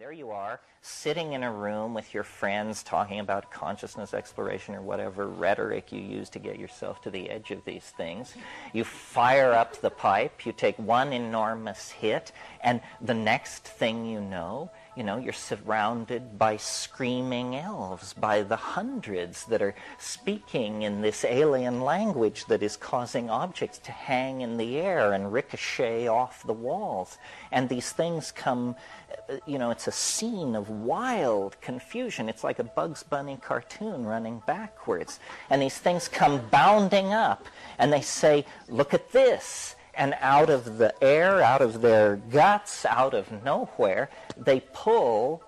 there you are, sitting in a room with your friends talking about consciousness exploration or whatever rhetoric you use to get yourself to the edge of these things. You fire up the pipe, you take one enormous hit, and the next thing you know, you're surrounded by screaming elves, by the hundreds that are speaking in this alien language that is causing objects to hang in the air and ricochet off the walls. And these things come, it's a scene of wild confusion. It's like a Bugs Bunny cartoon running backwards. And these things come bounding up, and they say, "Look at this." And out of the air, out of their guts, out of nowhere, they pull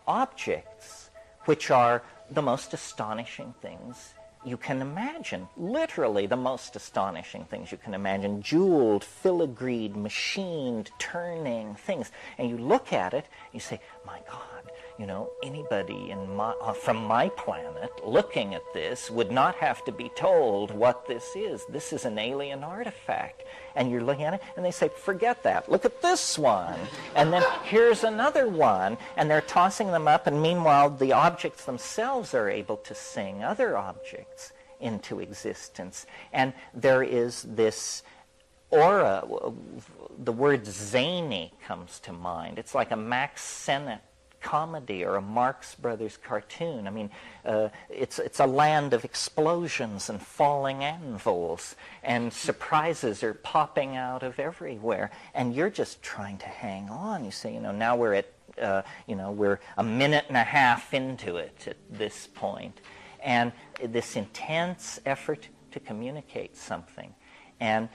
objects, which are the most astonishing things you can imagine. Literally the most astonishing things you can imagine. Jeweled, filigreed, machined, turning things. And you look at it, and you say, my God, anybody from my planet looking at this would not have to be told what this is. This is an alien artifact. And you're looking at it, and they say, forget that. Look at this one. And then here's another one. And they're tossing them up, and meanwhile, the objects themselves are able to sing other objects into existence. And there is this aura. The word zany comes to mind. It's like a Max Sennett comedy or a Marx Brothers cartoon. I mean, it's a land of explosions and falling anvils, and surprises are popping out of everywhere, and you're just trying to hang on. You say, now we're at, we're a minute and a half into it at this point, and this intense effort to communicate something. And,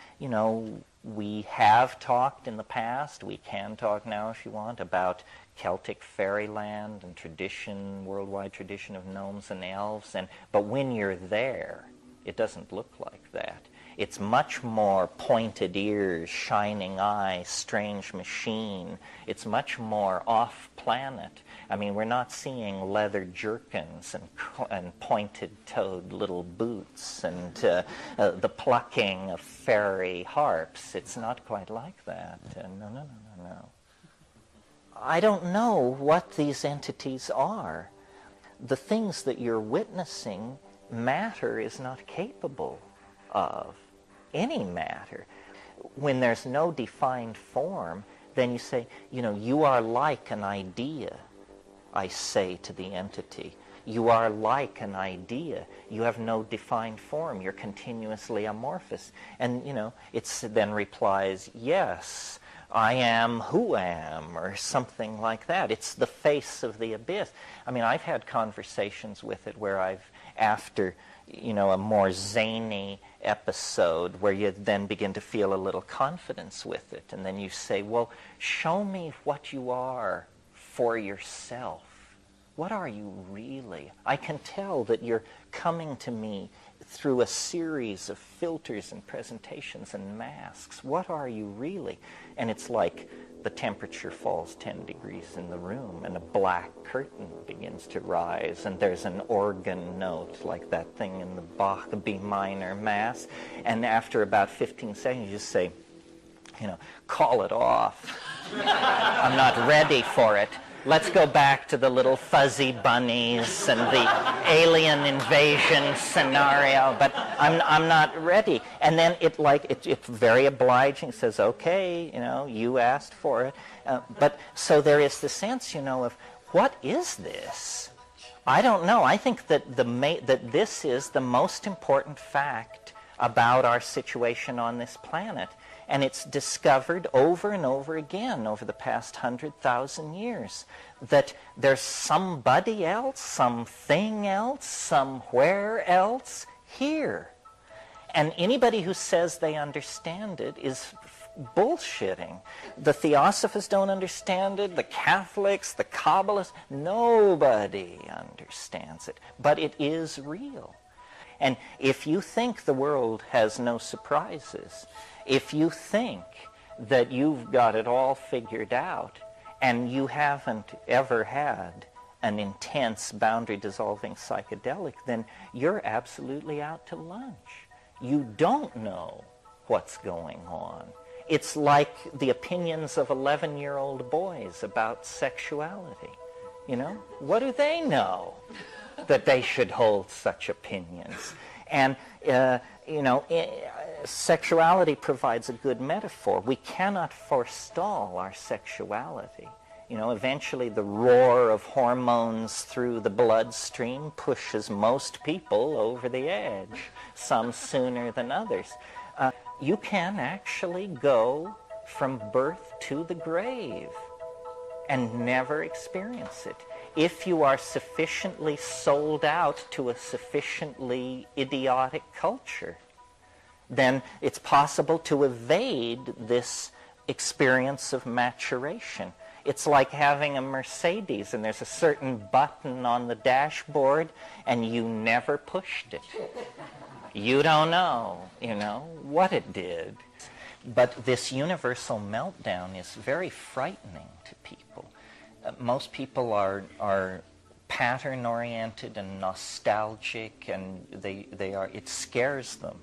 we have talked in the past, we can talk now if you want, about Celtic fairyland and tradition, worldwide tradition of gnomes and elves, but when you're there, it doesn't look like that. It's much more pointed ears, shining eyes, strange machine. It's much more off-planet. I mean, we're not seeing leather jerkins and pointed-toed little boots and the plucking of fairy harps. It's not quite like that. No. I don't know what these entities are. The things that you're witnessing, matter is not capable of. Any matter. When there's no defined form, then you say, you are like an idea, I say to the entity. You are like an idea. You have no defined form. You're continuously amorphous. And, it then replies, yes, I am who am, or something like that. It's the face of the abyss. I mean, I've had conversations with it where I've, after, a more zany episode, where you then begin to feel a little confidence with it. And then you say, well, show me what you are for yourself. What are you really? I can tell that you're coming to me through a series of filters and presentations and masks. What are you really? And it's like the temperature falls 10 degrees in the room, and a black curtain begins to rise, and there's an organ note, like that thing in the Bach B minor Mass, and after about 15 seconds, you just say, call it off. I'm not ready for it. Let's go back to the little fuzzy bunnies and the alien invasion scenario, but I'm not ready. And then it's very obliging. It says, okay, you asked for it. But so there is the sense, of what is this? I don't know. I think that that this is the most important fact about our situation on this planet. And it's discovered over and over again over the past 100,000 years that there's somebody else, something else, somewhere else here. And anybody who says they understand it is bullshitting. The Theosophists don't understand it, the Catholics, the Kabbalists, nobody understands it. But it is real. And if you think the world has no surprises, if you think that you've got it all figured out and you haven't ever had an intense boundary-dissolving psychedelic, then you're absolutely out to lunch. You don't know what's going on. It's like the opinions of 11-year-old boys about sexuality. You know, what do they know that they should hold such opinions? And, sexuality provides a good metaphor. We cannot forestall our sexuality. Eventually the roar of hormones through the bloodstream pushes most people over the edge, some sooner than others. You can actually go from birth to the grave and never experience it. If you are sufficiently sold out to a sufficiently idiotic culture, then it's possible to evade this experience of maturation. It's like having a Mercedes and there's a certain button on the dashboard and you never pushed it. You don't know, what it did. But this universal meltdown is very frightening to people. Most people are pattern-oriented and nostalgic, and it scares them.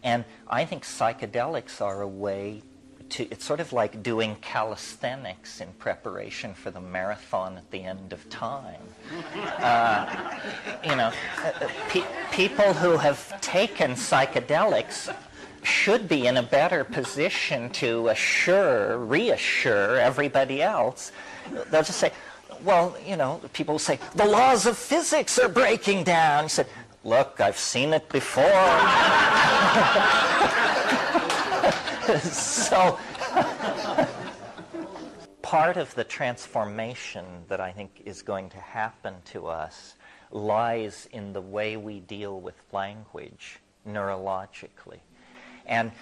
And I think psychedelics are a way it's sort of like doing calisthenics in preparation for the marathon at the end of time. People who have taken psychedelics should be in a better position to reassure everybody else. They'll just say, well, people will say, the laws of physics are breaking down. He said, look, I've seen it before. So, part of the transformation that I think is going to happen to us lies in the way we deal with language neurologically. And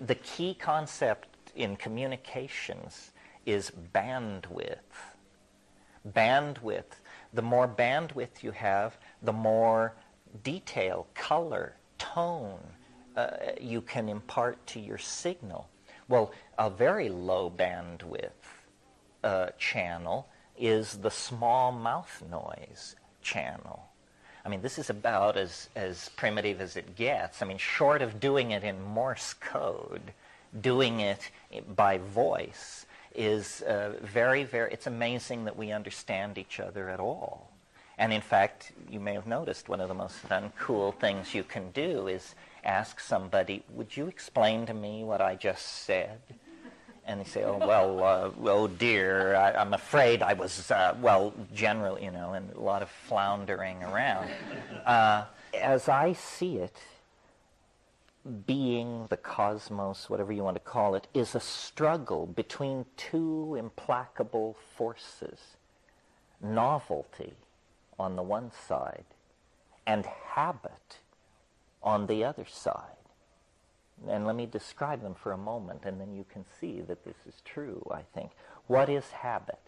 the key concept in communications is bandwidth. Bandwidth. The more bandwidth you have, the more detail, color, tone you can impart to your signal. Well, a very low bandwidth channel is the small mouth noise channel. I mean, this is about as primitive as it gets. I mean, short of doing it in Morse code, doing it by voice is it's amazing that we understand each other at all. And in fact, you may have noticed one of the most uncool things you can do is ask somebody, would you explain to me what I just said? And they say, oh dear, I'm afraid I was, generally, and a lot of floundering around. As I see it, being, the cosmos, whatever you want to call it, is a struggle between two implacable forces. Novelty on the one side and habit on the other side. And let me describe them for a moment, and then you can see that this is true, I think. What is habit?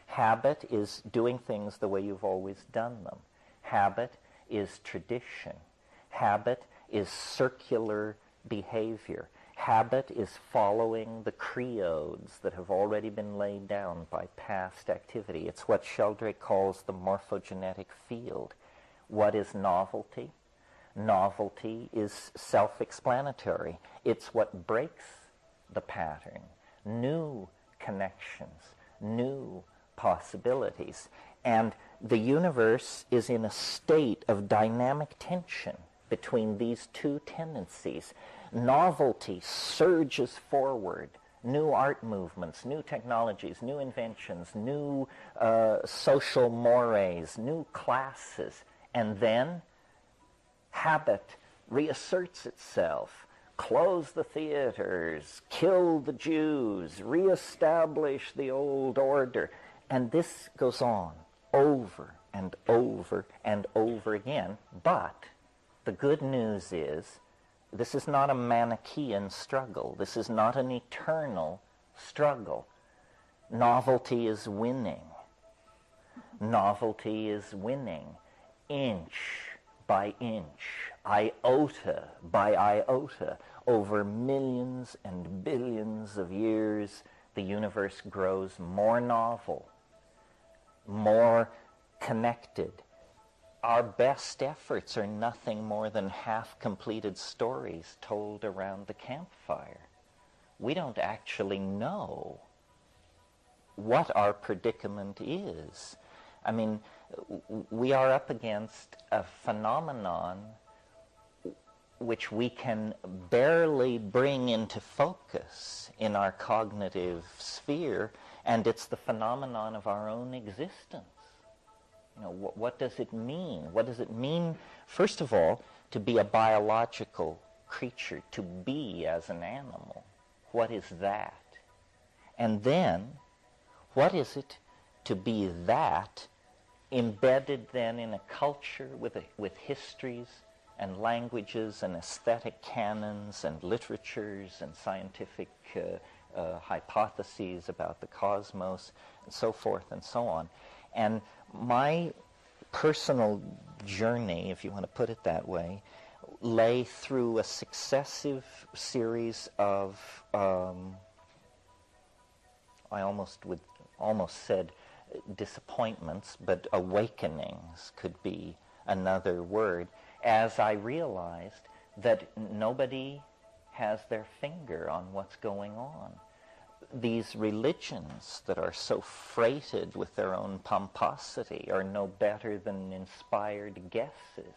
Habit is doing things the way you've always done them. Habit is tradition. Habit is circular behavior. Habit is following the creodes that have already been laid down by past activity. It's what Sheldrake calls the morphogenetic field. What is novelty? Novelty is self-explanatory. It's what breaks the pattern. New connections, new possibilities. And the universe is in a state of dynamic tension between these two tendencies. Novelty surges forward. New art movements, new technologies, new inventions, new social mores, new classes. And then habit reasserts itself. Close the theaters, kill the Jews, reestablish the old order. And this goes on over and over and over again. But the good news is this is not a Manichaean struggle. This is not an eternal struggle. Novelty is winning. Novelty is winning. Inch by inch, iota by iota, over millions and billions of years, the universe grows more novel, more connected. Our best efforts are nothing more than half-completed stories told around the campfire. we don't actually know what our predicament is. I mean, we are up against a phenomenon which we can barely bring into focus in our cognitive sphere, and it's the phenomenon of our own existence. You know, what does it mean? What does it mean, first of all, to be a biological creature, to be as an animal? What is that? And then, what is it to be that embedded then in a culture with histories and languages and aesthetic canons and literatures and scientific hypotheses about the cosmos and so forth and so on. And my personal journey, if you want to put it that way, lay through a successive series of, I almost said disappointments, but awakenings could be another word, as I realized that nobody has their finger on what's going on. These religions that are so freighted with their own pomposity are no better than inspired guesses.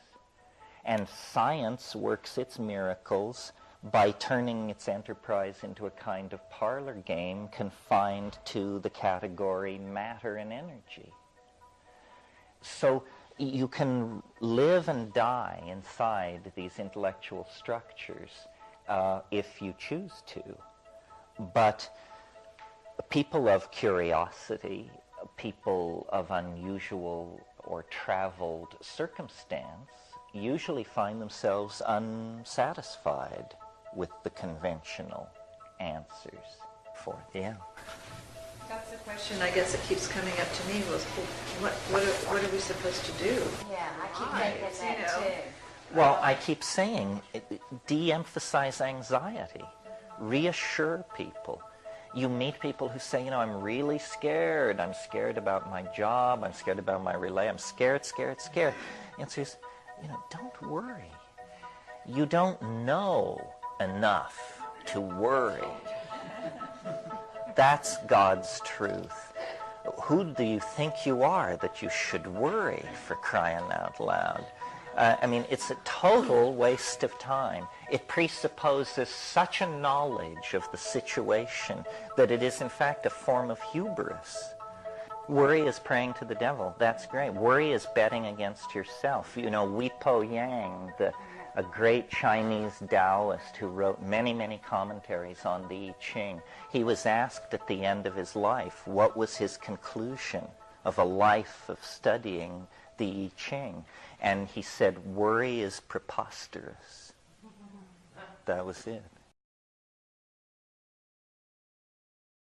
And science works its miracles by turning its enterprise into a kind of parlor game confined to the category matter and energy. So you can live and die inside these intellectual structures if you choose to. But people of curiosity, people of unusual or traveled circumstance, usually find themselves unsatisfied with the conventional answers for it. Yeah. That's the question, I guess, that keeps coming up to me was, what are we supposed to do? Yeah, I keep thinking that too. Well, I keep saying, de-emphasize anxiety. Reassure people. You meet people who say, I'm really scared. I'm scared about my job. I'm scared about my relay. I'm scared. The answer is, don't worry. You don't know enough to worry. That's God's truth. Who do you think you are that you should worry, for crying out loud? It's a total waste of time. It presupposes such a knowledge of the situation that it is in fact a form of hubris. Worry is praying to the devil. That's great. Worry is betting against yourself. Hui Po Yang, a great Chinese Taoist who wrote many, many commentaries on the I Ching, he was asked at the end of his life what was his conclusion of a life of studying the I Ching. And he said, worry is preposterous. That was it.